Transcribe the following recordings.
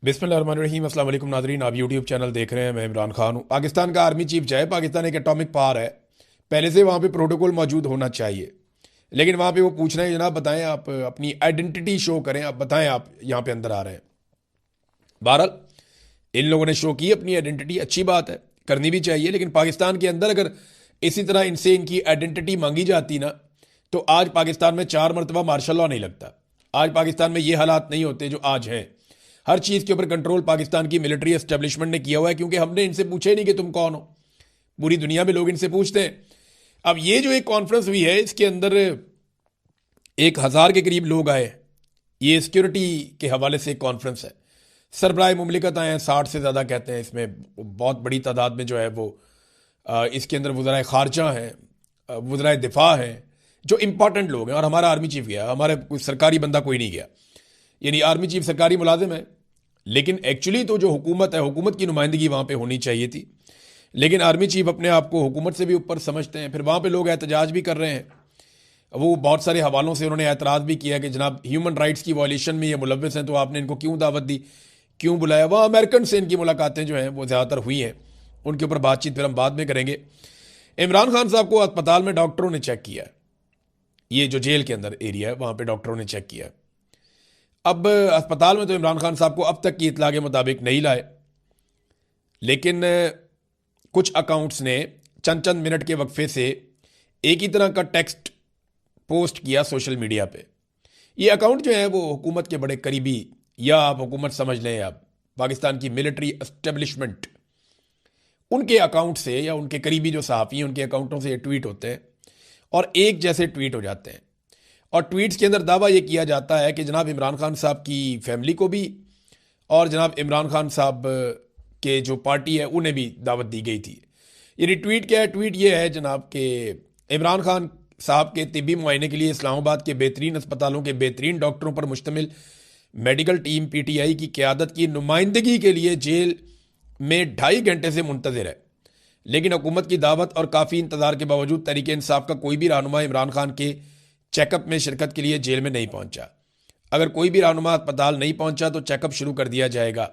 बिस्मिल्लाहिर्रहमानिर्रहीम। अस्सलाम वालेकुम नाज़रीन, आप यूट्यूब चैनल देख रहे हैं। मैं इमरान खान हूँ। पाकिस्तान का आर्मी चीफ चाहे पाकिस्तान एक एटॉमिक पावर है, पहले से वहाँ पे प्रोटोकॉल मौजूद होना चाहिए, लेकिन वहाँ पे वो पूछ रहे हैं जनाब बताएं, आप अपनी आइडेंटिटी शो करें, आप बताएं आप यहाँ पे अंदर आ रहे हैं। बहरहाल इन लोगों ने शो की अपनी आइडेंटिटी, अच्छी बात है, करनी भी चाहिए, लेकिन पाकिस्तान के अंदर अगर इसी तरह इनसे इनकी आइडेंटिटी मांगी जाती ना, तो आज पाकिस्तान में 4 मरतबा मार्शल लॉ नहीं लगता। आज पाकिस्तान में ये हालात नहीं होते जो आज हैं। हर चीज़ के ऊपर कंट्रोल पाकिस्तान की मिलिट्री एस्टेब्लिशमेंट ने किया हुआ है, क्योंकि हमने इनसे पूछा ही नहीं कि तुम कौन हो। पूरी दुनिया में लोग इनसे पूछते हैं। अब ये जो एक कॉन्फ्रेंस हुई है, इसके अंदर 1,000 के करीब लोग आए। ये सिक्योरिटी के हवाले से एक कॉन्फ्रेंस है। सरबराह मुमलिकत आए हैं, 60 से ज़्यादा कहते हैं। इसमें बहुत बड़ी तादाद में जो है वो इसके अंदर वज़राए ख़ारजा हैं, वज़राए दिफा हैं, जो इंपॉर्टेंट लोग हैं। और हमारा आर्मी चीफ गया, हमारे कोई सरकारी बंदा कोई नहीं गया। यानी आर्मी चीफ सरकारी मुलाजिम है, लेकिन एक्चुअली तो जो हुकूमत है, हुकूमत की नुमाइंदगी वहाँ पे होनी चाहिए थी, लेकिन आर्मी चीफ अपने आप को हुकूमत से भी ऊपर समझते हैं। फिर वहाँ पे लोग एहतजाज भी कर रहे हैं। वो बहुत सारे हवालों से उन्होंने एतराज़ भी किया कि जनाब ह्यूमन राइट्स की वॉल्यूशन में ये मुलव्वस हैं, तो आपने इनको क्यों दावत दी, क्यों बुलाया। वह अमेरिकन से इनकी मुलाकातें जो हैं वो ज़्यादातर हुई हैं, उनके ऊपर बातचीत फिर हम बाद में करेंगे। इमरान खान साहब को अस्पताल में डॉक्टरों ने चेक किया है। ये जो जेल के अंदर एरिया है, वहाँ पर डॉक्टरों ने चेक किया है। अब अस्पताल में तो इमरान खान साहब को अब तक की इतला के मुताबिक नहीं लाए, लेकिन कुछ अकाउंट्स ने चंद चंद मिनट के वक्फे से एक ही तरह का टेक्स्ट पोस्ट किया सोशल मीडिया पे। ये अकाउंट जो है वो हुकूमत के बड़े करीबी, या आप हुकूमत समझ लें, आप पाकिस्तान की मिलिट्री एस्टेब्लिशमेंट, उनके अकाउंट से या उनके करीबी जो सहाफ़ी हैं उनके अकाउंटों से ये ट्वीट होते हैं और एक जैसे ट्वीट हो जाते हैं। और ट्वीट्स के अंदर दावा ये किया जाता है कि जनाब इमरान खान साहब की फैमिली को भी और जनाब इमरान खान साहब के जो पार्टी है उन्हें भी दावत दी गई थी। यानी ट्वीट क्या है? ट्वीट ये है जनाब कि इमरान खान साहब के तिब्बी मुआयने के लिए इस्लामाबाद के बेहतरीन अस्पतालों के बेहतरीन डॉक्टरों पर मुश्तमिल मेडिकल टीम पीटीआई की क़यादत की नुमाइंदगी के लिए जेल में 2.5 घंटे से मुंतज़िर है, लेकिन हुकूमत की दावत और काफ़ी इंतज़ार के बावजूद तहरीक इंसाफ का कोई भी रहनुमा इमरान खान के चेकअप में शिरकत के लिए जेल में नहीं पहुंचा। अगर कोई भी रहनुमा अस्पताल नहीं पहुंचा तो चेकअप शुरू कर दिया जाएगा।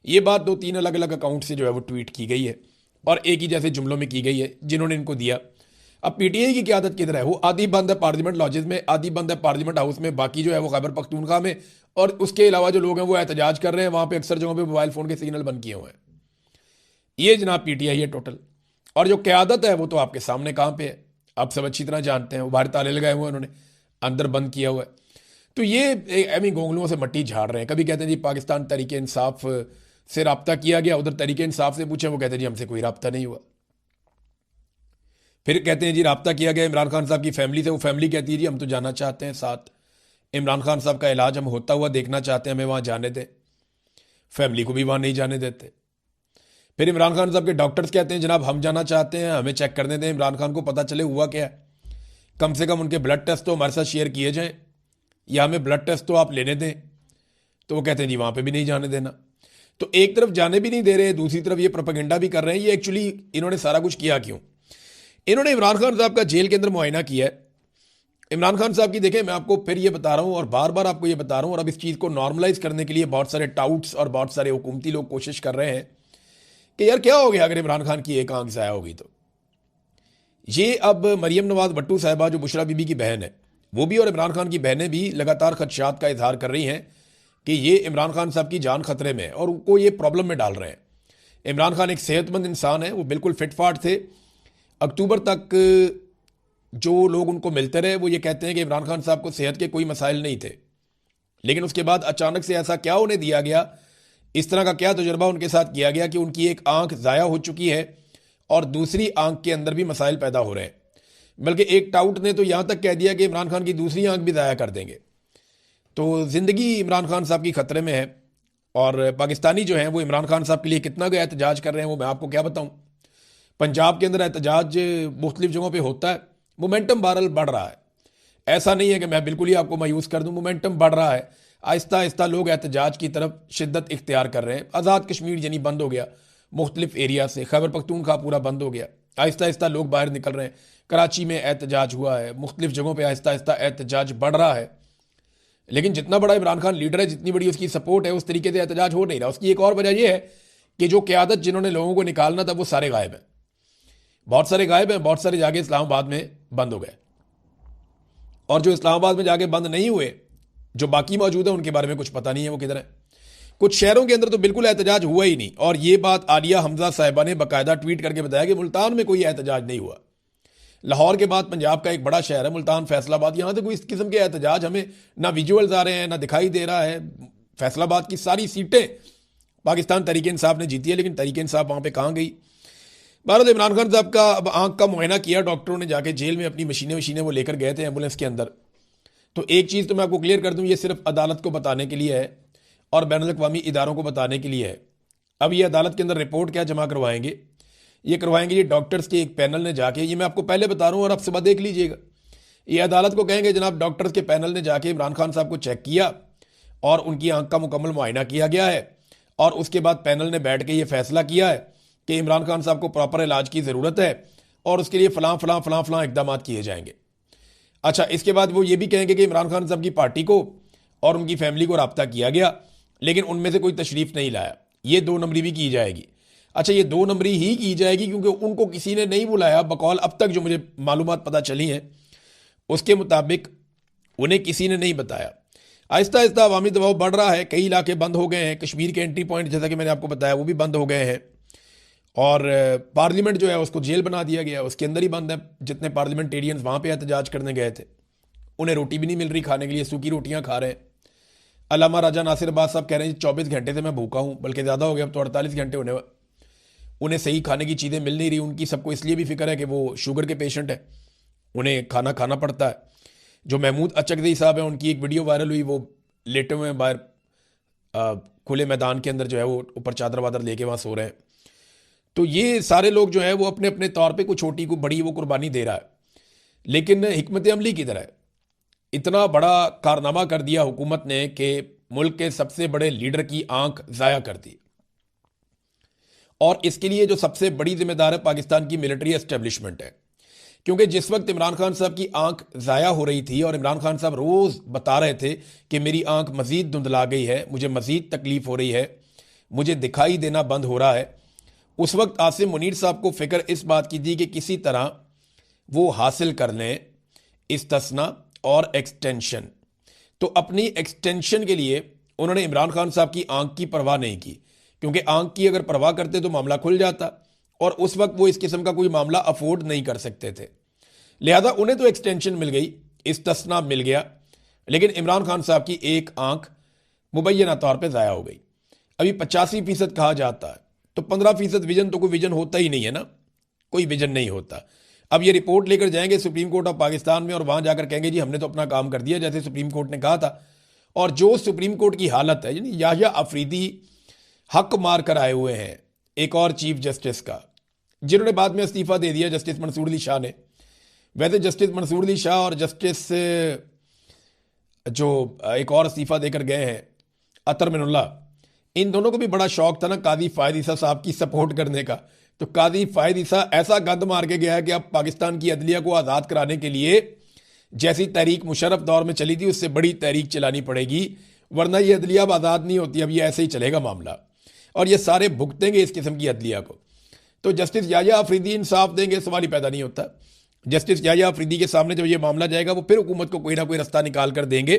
ये बात 2-3 अलग अलग अकाउंट से जो है वो ट्वीट की गई है और एक ही जैसे जुमलों में की गई है जिन्होंने इनको दिया। अब पीटीआई की क़यादत किधर है? वो आधी बंद है पार्लियामेंट लॉजेस में, आधी बंद है पार्लियामेंट हाउस में, बाकी जो है वो खैबर पख्तूनख्वा में, और उसके अलावा जो लोग हैं वो एहतजाज कर रहे हैं। वहाँ पर अक्सर जगहों पर मोबाइल फ़ोन के सिग्नल बंद किए हुए हैं। ये जनाब पीटीआई है टोटल। और जो क़यादत है वो तो आपके सामने कहाँ पे है, आप सब अच्छी तरह जानते हैं। वो बाहर ताले लगाए हुए हैं उन्होंने, अंदर बंद किया हुआ है। तो ये एमी गोंगलुओं से मट्टी झाड़ रहे हैं। कभी कहते हैं जी पाकिस्तान तहरीक इंसाफ से रब्ता किया गया, उधर तहरीक इंसाफ से पूछे, वो कहते हैं जी हमसे कोई रब्ता नहीं हुआ। फिर कहते हैं जी रब्ता किया गया इमरान खान साहब की फैमिली से, वो फैमिली कहती है जी हम तो जाना चाहते हैं साथ, इमरान खान साहब का इलाज हम होता हुआ देखना चाहते हैं, हमें वहाँ जाने दें। फैमिली को भी वहाँ नहीं जाने देते। फिर इमरान खान साहब के डॉक्टर्स कहते हैं जनाब हम जाना चाहते हैं, हमें चेक करने दें, इमरान खान को पता चले हुआ क्या है, कम से कम उनके ब्लड टेस्ट तो हमारे साथ शेयर किए जाएं, या हमें ब्लड टेस्ट तो आप लेने दें। तो वो कहते हैं जी वहाँ पे भी नहीं जाने देना। तो एक तरफ जाने भी नहीं दे रहे, दूसरी तरफ ये प्रोपेगेंडा भी कर रहे हैं। ये एक्चुअली इन्होंने सारा कुछ किया क्यों? इन्होंने इमरान खान साहब का जेल के अंदर मुआयना किया है। इमरान खान साहब की देखें, मैं आपको फिर ये बता रहा हूँ और बार बार आपको ये बता रहा हूँ, और अब इस चीज़ को नॉर्मलाइज करने के लिए बहुत सारे टाउट्स और बहुत सारे हुकूमती लोग कोशिश कर रहे हैं कि यार क्या हो गया अगर इमरान खान की एक आंख ज़ाया होगी तो। ये अब मरियम नवाज भट्टू साहिबा जो बुशरा बीबी की बहन है, वो भी और इमरान खान की बहनें भी लगातार खदशात का इजहार कर रही हैं कि ये इमरान खान साहब की जान खतरे में है और उनको ये प्रॉब्लम में डाल रहे हैं। इमरान खान एक सेहतमंद इंसान है, वो बिल्कुल फिट फाट थे। अक्टूबर तक जो लोग उनको मिलते रहे वो ये कहते हैं कि इमरान खान साहब को सेहत के कोई मसाइल नहीं थे, लेकिन उसके बाद अचानक से ऐसा क्या उन्हें दिया गया, इस तरह का क्या तजुर्बा उनके साथ किया गया कि उनकी एक आंख ज़ाया हो चुकी है और दूसरी आंख के अंदर भी मसाइल पैदा हो रहे हैं। बल्कि एक टाउट ने तो यहाँ तक कह दिया कि इमरान खान की दूसरी आंख भी ज़ाया कर देंगे। तो ज़िंदगी इमरान खान साहब की ख़तरे में है। और पाकिस्तानी जो हैं वो इमरान खान साहब के लिए कितना गया एहतजाज कर रहे हैं वो मैं आपको क्या बताऊँ। पंजाब के अंदर एहतजाज मुख्तलिफ जगहों पर होता है, मोमेंटम बहरहाल बढ़ रहा है। ऐसा नहीं है कि मैं बिल्कुल ही आपको मायूस कर दूँ, मोमेंटम बढ़ रहा है। आहिस्ता आहिस्ता लोग एहतजाज की तरफ शिद्दत इख्तियार कर रहे हैं। आज़ाद कश्मीर यानी बंद हो गया मुख्तलिफ एरिया से, खैबर पख्तूनख्वा पूरा बंद हो गया। आहिस्ता आहिस्ता लोग बाहर निकल रहे हैं। कराची में एहतजाज हुआ है, मुख्तलिफ जगहों पे आहिस्ता आहिस्ता एहतजाज बढ़ रहा है। लेकिन जितना बड़ा इमरान खान लीडर है, जितनी बड़ी उसकी सपोर्ट है, उस तरीके से एहतजाज हो नहीं रहा। उसकी एक और वजह यह है कि जो क़यादत जिन्होंने लोगों को निकालना था वो सारे गायब हैं, बहुत सारे गायब हैं, बहुत सारे जाके इस्लामाबाद में बंद हो गए। और जो इस्लामाबाद में जाके बंद नहीं हुए, जो बाकी मौजूद है, उनके बारे में कुछ पता नहीं है वो किधर है। कुछ शहरों के अंदर तो बिल्कुल एहतजाज हुआ ही नहीं। और ये बात आलिया हमजा साहिबा ने बाकायदा ट्वीट करके बताया कि मुल्तान में कोई एहतजाज नहीं हुआ। लाहौर के बाद पंजाब का एक बड़ा शहर है मुल्तान, फैसलाबाद, यहाँ तो कोई इस किस्म के एहतजाज हमें ना विजुअल्स आ रहे हैं ना दिखाई दे रहा है। फैसलाबाद की सारी सीटें पाकिस्तान तहरीक इंसाफ ने जीती है, लेकिन तहरीक इंसाफ वहाँ पे कहाँ गई। भारत इमरान खान साहब का अब आंख का मुआयना किया डॉक्टरों ने, जाके जेल में अपनी मशीनें वो लेकर गए थे एम्बुलेंस के अंदर। तो एक चीज़ तो मैं आपको क्लियर कर दूं, ये सिर्फ अदालत को बताने के लिए है और बैनुल अक़वामी इदारों को बताने के लिए है। अब ये अदालत के अंदर रिपोर्ट क्या जमा करवाएंगे, ये करवाएंगे ये डॉक्टर्स के एक पैनल ने जाके, ये मैं आपको पहले बता रहा हूँ और आप सुबह देख लीजिएगा। ये अदालत को कहेंगे जनाब डॉक्टर्स के पैनल ने जाके इमरान खान साहब को चेक किया और उनकी आंख का मुकम्मल मुआयना किया गया है, और उसके बाद पैनल ने बैठ के ये फैसला किया है कि इमरान खान साहब को प्रॉपर इलाज की ज़रूरत है और उसके लिए फ़लाँ फ़लाँ फ़लाँ फ़लाँ इकदाम किए जाएंगे। अच्छा, इसके बाद वो ये भी कहेंगे कि इमरान खान साहब की पार्टी को और उनकी फैमिली को रब्ता किया गया, लेकिन उनमें से कोई तशरीफ़ नहीं लाया। ये 2 नंबरी भी की जाएगी। अच्छा, ये 2 नंबरी ही की जाएगी क्योंकि उनको किसी ने नहीं बुलाया। बकौल अब तक जो मुझे मालूमात पता चली हैं उसके मुताबिक उन्हें किसी ने नहीं बताया। आहिस्ता आहिस्ता अवामी दबाव बढ़ रहा है, कई इलाके बंद हो गए हैं। कश्मीर के एंट्री पॉइंट जैसा कि मैंने आपको बताया वो भी बंद हो गए हैं, और पार्लियामेंट जो है उसको जेल बना दिया गया, उसके अंदर ही बंद है। जितने पार्लियामेंटेरियंस वहाँ पे एहतजाज करने गए थे उन्हें रोटी भी नहीं मिल रही खाने के लिए, सूखी रोटियाँ खा रहे हैं। अल्लामा राजा नासिर अब्बास साहब कह रहे हैं 24 घंटे से मैं भूखा हूँ, बल्कि ज़्यादा हो गया, अब तो 48 घंटे होने। उन्हें सही खाने की चीज़ें मिल नहीं रही। उनकी सबको इसलिए भी फिक्र है कि वो शुगर के पेशेंट है, उन्हें खाना खाना पड़ता है। जो महमूद अचकज़ई साहब हैं उनकी एक वीडियो वायरल हुई, वो लेटे हुए हैं बाहर खुले मैदान के अंदर, जो है वो ऊपर चादर वादर लेके वहाँ सो रहे हैं। तो ये सारे लोग जो है वो अपने अपने तौर पे, कोई छोटी को बड़ी वो कुर्बानी दे रहा है, लेकिन हिकमत अमली की तरह है। इतना बड़ा कारनामा कर दिया हुकूमत ने कि मुल्क के सबसे बड़े लीडर की आंख ज़ाया कर दी, और इसके लिए जो सबसे बड़ी जिम्मेदार है पाकिस्तान की मिलिट्री एस्टेब्लिशमेंट है। क्योंकि जिस वक्त इमरान खान साहब की आंख ज़ाया हो रही थी और इमरान खान साहब रोज़ बता रहे थे कि मेरी आंख मज़ीद धुंधला गई है, मुझे मज़ीद तकलीफ़ हो रही है, मुझे दिखाई देना बंद हो रहा है, उस वक्त आसिम मुनीर साहब को फ़िक्र इस बात की थी कि किसी तरह वो हासिल कर लें इस्तिस्ना और एक्सटेंशन। तो अपनी एक्सटेंशन के लिए उन्होंने इमरान खान साहब की आंख की परवाह नहीं की, क्योंकि आंख की अगर परवाह करते तो मामला खुल जाता, और उस वक्त वो इस किस्म का कोई मामला अफोर्ड नहीं कर सकते थे। लिहाजा उन्हें तो एक्सटेंशन मिल गई, इस्तिस्ना मिल गया, लेकिन इमरान खान साहब की एक आंख मुबैना तौर पर ज़ाया हो गई। अभी 85% कहा जाता है, तो 15% विजन तो कोई विजन होता ही नहीं है ना, कोई विजन नहीं होता। अब ये रिपोर्ट लेकर जाएंगे सुप्रीम कोर्ट ऑफ पाकिस्तान में और वहाँ जाकर कहेंगे जी हमने तो अपना काम कर दिया, जैसे सुप्रीम कोर्ट ने कहा था। और जो सुप्रीम कोर्ट की हालत है, यानी याहिया अफरीदी हक मार कर आए हुए हैं एक और चीफ जस्टिस का, जिन्होंने बाद में इस्तीफ़ा दे दिया, जस्टिस मंसूर अली शाह ने। वैसे जस्टिस मंसूर अली शाह और जस्टिस जो एक और इस्तीफ़ा देकर गए हैं अतर मिनुल्लाह, इन दोनों को भी बड़ा शौक था ना काजी फ़ायद ईसा साहब की सपोर्ट करने का। तो काजी फ़ायद ईसा ऐसा गंद मार के गया है कि अब पाकिस्तान की अदलिया को आज़ाद कराने के लिए जैसी तहरीक मुशर्रफ दौर में चली थी उससे बड़ी तहरीक चलानी पड़ेगी, वरना ये अदलिया अब आज़ाद नहीं होती। अब ये ऐसे ही चलेगा मामला, और ये सारे भुगतेंगे इस किस्म की अदलिया को। तो जस्टिस याहिया अफरीदी इंसाफ देंगे, सवाल ही पैदा नहीं होता। जस्टिस याहिया अफरीदी के सामने जब ये मामला जाएगा वो फिर हुकूमत को कोई ना कोई रास्ता निकाल कर देंगे,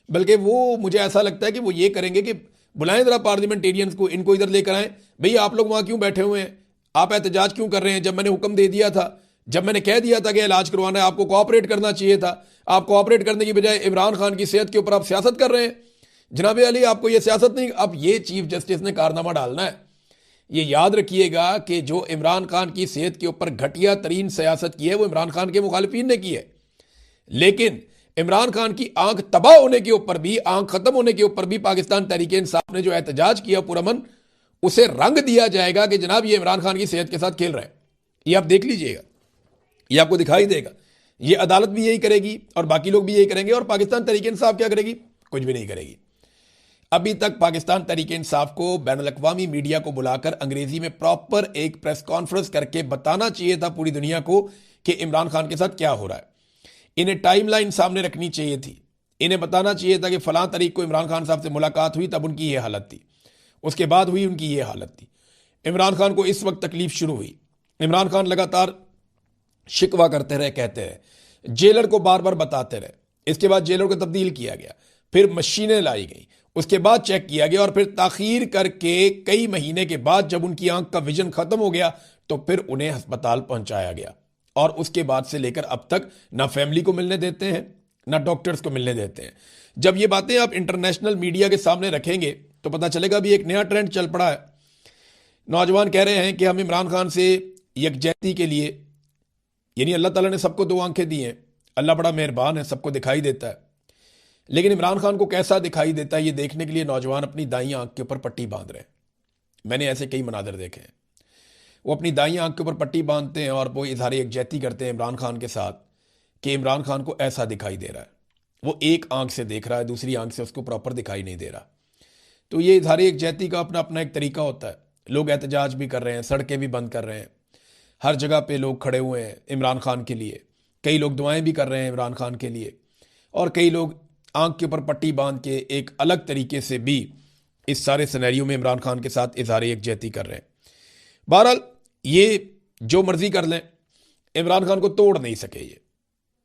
बल्कि वो मुझे ऐसा लगता है कि वो ये करेंगे कि बुलाएं ज़रा पार्लियामेंटेरियंस को, इनको इधर लेकर आएँ। भैया आप लोग वहाँ क्यों बैठे हुए हैं, आप एहतजाज क्यों कर रहे हैं? जब मैंने हुक्म दे दिया था, जब मैंने कह दिया था कि इलाज करवाना है, आपको कोऑपरेट करना चाहिए था। आप कोऑपरेट करने की बजाय इमरान खान की सेहत के ऊपर आप सियासत कर रहे हैं। जनाब अली आपको ये सियासत नहीं, अब ये चीफ जस्टिस ने कारनामा डालना है। ये याद रखिएगा कि जो इमरान खान की सेहत के ऊपर घटिया तरीन सियासत की है वो इमरान खान के मुखालिफिन ने की है, लेकिन इमरान खान की आंख तबाह होने के ऊपर भी, आंख खत्म होने के ऊपर भी पाकिस्तान तहरीक इंसाफ ने जो एहतजाज किया पुरअमन, उसे रंग दिया जाएगा कि जनाब ये इमरान खान की सेहत के साथ खेल रहे हैं। ये आप देख लीजिएगा, ये आपको दिखाई देगा। ये अदालत भी यही करेगी और बाकी लोग भी यही करेंगे, और पाकिस्तान तहरीक इंसाफ क्या करेगी? कुछ भी नहीं करेगी। अभी तक पाकिस्तान तहरीक इंसाफ को बैनुल अक़वामी मीडिया को बुलाकर अंग्रेजी में प्रॉपर एक प्रेस कॉन्फ्रेंस करके बताना चाहिए था पूरी दुनिया को कि इमरान खान के साथ क्या हो रहा है। इन्हें टाइमलाइन सामने रखनी चाहिए थी, इन्हें बताना चाहिए था कि फलां तारीख को इमरान खान साहब से मुलाकात हुई, तब उनकी ये हालत थी, उसके बाद हुई उनकी ये हालत थी। इमरान खान को इस वक्त तकलीफ शुरू हुई। इमरान खान लगातार शिकवा करते रहे, कहते रहे, जेलर को बार बार बताते रहे। इसके बाद जेलर को तब्दील किया गया, फिर मशीनें लाई गई, उसके बाद चेक किया गया, और फिर ताखीर करके कई महीने के बाद जब उनकी आंख का विजन खत्म हो गया तो फिर उन्हें अस्पताल पहुंचाया गया। और उसके बाद से लेकर अब तक ना फैमिली को मिलने देते हैं, ना डॉक्टर्स को मिलने देते हैं। जब ये बातें आप इंटरनेशनल मीडिया के सामने रखेंगे तो पता चलेगा भी एक नया ट्रेंड चल पड़ा है। नौजवान कह रहे हैं कि हम इमरान खान से यकजहती के लिए, यानी अल्लाह ताला ने सबको दो आंखें दी हैं, अल्लाह बड़ा मेहरबान है, सबको दिखाई देता है, लेकिन इमरान खान को कैसा दिखाई देता है ये देखने के लिए नौजवान अपनी दाईं आंख के ऊपर पट्टी बांध रहे हैं। मैंने ऐसे कई मनाजर देखे हैं। वो अपनी दाईं आंख के ऊपर पट्टी बांधते हैं और वो इजहार यकजहती करते हैं इमरान खान के साथ कि इमरान खान को ऐसा दिखाई दे रहा है। वो एक आंख से देख रहा है, दूसरी आंख से उसको प्रॉपर दिखाई नहीं दे रहा। तो ये इजहार यकजहती का अपना अपना एक तरीका होता है। लोग एहतजाज भी कर रहे हैं, सड़कें भी बंद कर रहे हैं, हर जगह पे लोग खड़े हुए हैं इमरान खान के लिए। कई लोग दुआएं भी कर रहे हैं इमरान खान के लिए, और कई लोग आंख के ऊपर पट्टी बांध के एक अलग तरीके से भी इस सारे सिनेरियो में इमरान खान के साथ इजहार यकजहती कर रहे हैं। बहरहाल ये जो मर्जी कर लें, इमरान खान को तोड़ नहीं सके ये,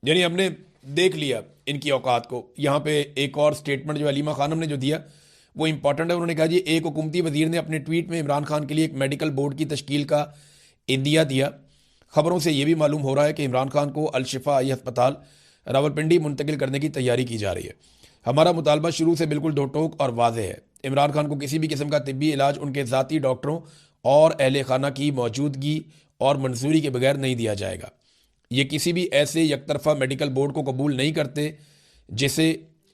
यानी हमने देख लिया इनकी औकात को। यहाँ पे एक और स्टेटमेंट जो अलीमा खानम ने जो दिया वो इंपॉर्टेंट है। उन्होंने कहा जी, एक हुकूमती वजीर ने अपने ट्वीट में इमरान खान के लिए एक मेडिकल बोर्ड की तश्कील का इंदिया दिया। खबरों से यह भी मालूम हो रहा है कि इमरान खान को अल-शिफा आई अस्पताल रावलपिंडी मुंतकिल करने की तैयारी की जा रही है। हमारा मुतालबा शुरू से बिल्कुल दो टोक और वाज़ेह है। इमरान खान को किसी भी किस्म का तिब्बी इलाज उनके ज़ाती डॉक्टरों और अहले खाना की मौजूदगी और मंजूरी के बगैर नहीं दिया जाएगा। ये किसी भी ऐसे यकतरफा मेडिकल बोर्ड को कबूल नहीं करते जिसे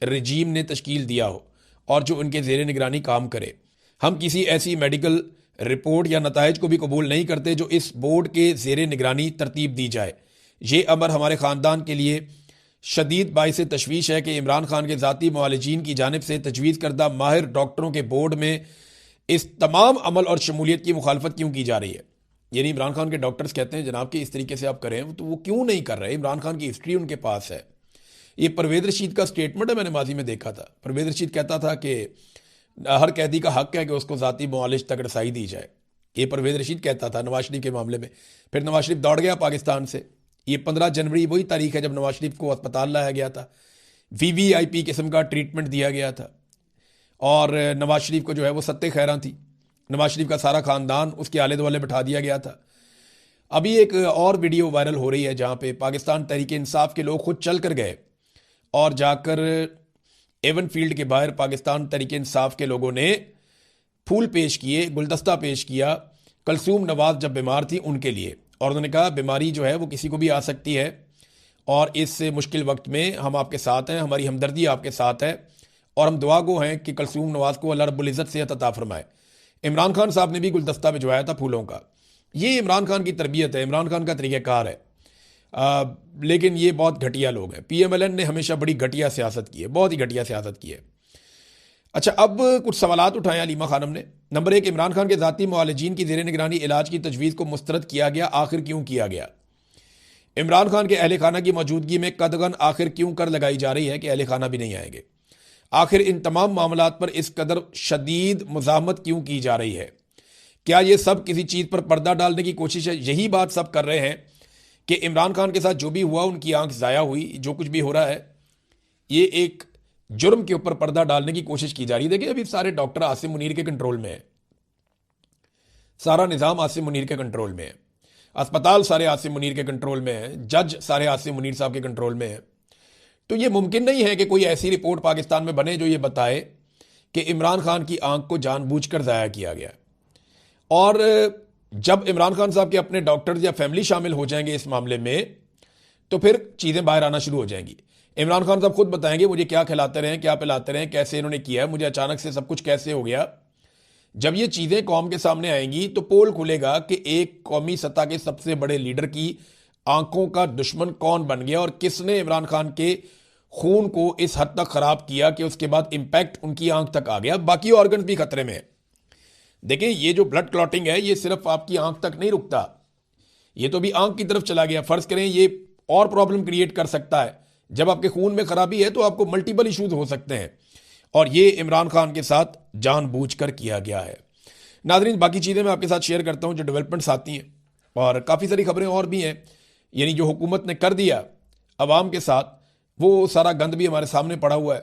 रजीम ने तश्कील दिया हो और जो उनके ज़ेरे निगरानी काम करे। हम किसी ऐसी मेडिकल रिपोर्ट या नताइज को भी कबूल नहीं करते जो इस बोर्ड के ज़ेरे निगरानी तरतीब दी जाए। ये अमर हमारे ख़ानदान के लिए शदीद बाइस तशवीश है कि इमरान खान के ज़ाती मुआलिजीन की जानिब से तजवीज़ करदा माहिर डॉक्टरों के बोर्ड में इस तमाम अमल और शमूलियत की मुखालफत क्यों की जा रही है। यानी इमरान खान के डॉक्टर्स कहते हैं जनाब कि इस तरीके से आप करें, तो वो क्यों नहीं कर रहे। इमरान खान की हिस्ट्री उनके पास है। ये परवेज़ रशीद का स्टेटमेंट है, मैंने माजी में देखा था। परवेज़ रशीद कहता था कि हर कैदी का हक है कि उसको ज़ाती मुआलिज तक रसाई दी जाए। ये परवेज़ रशीद कहता था नवाज शरीफ के मामले में। फिर नवाज शरीफ दौड़ गया पाकिस्तान से। ये 15 जनवरी वही तारीख है जब नवाज शरीफ को अस्पताल लाया गया था, VVIP किस्म का ट्रीटमेंट दिया गया था, और नवाज शरीफ को जो है वो सत्ते खैरा थी। नवाज शरीफ का सारा ख़ानदान उसके आले दुआले बिठा दिया गया था। अभी एक और वीडियो वायरल हो रही है जहाँ पे पाकिस्तान तहरीक इंसाफ के लोग खुद चल कर गए और जाकर एवन फील्ड के बाहर पाकिस्तान तहरीक इंसाफ के लोगों ने फूल पेश किए, गुलदस्ता पेश किया कलसूम नवाज जब बीमार थी उनके लिए। और उन्होंने कहा बीमारी जो है वो किसी को भी आ सकती है और इस मुश्किल वक्त में हम आपके साथ हैं, हमारी हमदर्दी आपके साथ है, और हम दुआ गो हैं कि कलसूम नवाज को अल्लाह रब्बुल इज़्ज़त सेहत अता फरमाए। इमरान खान साहब ने भी गुलदस्ता भिजवाया था फूलों का। ये इमरान खान की तरबियत है, इमरान खान का तरीक़ाकार है। लेकिन ये बहुत घटिया लोग हैं। PMLN ने हमेशा बड़ी घटिया सियासत की है, बहुत ही घटिया सियासत की है। अच्छा, अब कुछ सवालात उठाए अलीमा खानम ने। नंबर 1, इमरान खान के ज़ाती मुआलिजीन की ज़ेरे निगरानी इलाज की तजवीज़ को मुस्तरद किया गया, आखिर क्यों किया गया। इमरान खान के अहले खाना की मौजूदगी में कदगन आखिर क्यों कर लगाई जा रही है कि अहले खाना भी नहीं आएंगे। आखिर इन तमाम मामलात पर इस कदर शदीद मुज़ाहमत क्यों की जा रही है। क्या ये सब किसी चीज़ पर पर्दा डालने की कोशिश है। यही बात सब कर रहे हैं कि इमरान खान के साथ जो भी हुआ, उनकी आंख ज़ाया हुई, जो कुछ भी हो रहा है ये एक जुर्म के ऊपर पर्दा डालने की कोशिश की जा रही है। देखिए, अभी सारे डॉक्टर आसिम मुनीर के कंट्रोल में है, सारा निज़ाम आसिम मुनीर के कंट्रोल में है, अस्पताल सारे आसिम मुनीर के कंट्रोल में है, जज सारे आसिम मुनीर साहब के कंट्रोल में है। तो ये मुमकिन नहीं है कि कोई ऐसी रिपोर्ट पाकिस्तान में बने जो ये बताए कि इमरान खान की आंख को जानबूझकर ज़ाया किया गया। और जब इमरान खान साहब के अपने डॉक्टर्स या फैमिली शामिल हो जाएंगे इस मामले में, तो फिर चीज़ें बाहर आना शुरू हो जाएंगी। इमरान खान साहब खुद बताएंगे मुझे क्या खिलाते रहे, क्या पिलाते रहे, कैसे इन्होंने किया है, मुझे अचानक से सब कुछ कैसे हो गया। जब ये चीज़ें कौम के सामने आएंगी तो पोल खुलेगा कि एक कौमी सतह के सबसे बड़े लीडर की आंखों का दुश्मन कौन बन गया और किसने इमरान खान के खून को इस हद तक ख़राब किया कि उसके बाद इम्पैक्ट उनकी आंख तक आ गया, बाकी ऑर्गन भी खतरे में है। देखिए, ये जो ब्लड क्लॉटिंग है ये सिर्फ आपकी आंख तक नहीं रुकता, ये तो भी आंख की तरफ चला गया। फर्ज करें ये और प्रॉब्लम क्रिएट कर सकता है, जब आपके खून में खराबी है तो आपको मल्टीपल इश्यूज हो सकते हैं, और ये इमरान खान के साथ जानबूझकर किया गया है। नाज़रीन, बाकी चीज़ें मैं आपके साथ शेयर करता हूँ जो डेवलपमेंट्स आती हैं, और काफ़ी सारी खबरें और भी हैं। यानी जो हुकूमत ने कर दिया अवाम के साथ, वो सारा गंद भी हमारे सामने पड़ा हुआ है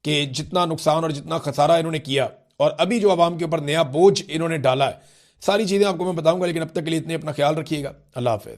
कि जितना नुकसान और जितना खसारा इन्होंने किया, और अभी जो अवाम के ऊपर नया बोझ इन्होंने डाला है, सारी चीज़ें आपको मैं बताऊंगा। लेकिन अब तक के लिए इतने, अपना ख्याल रखिएगा। अल्लाह हाफ़िज़।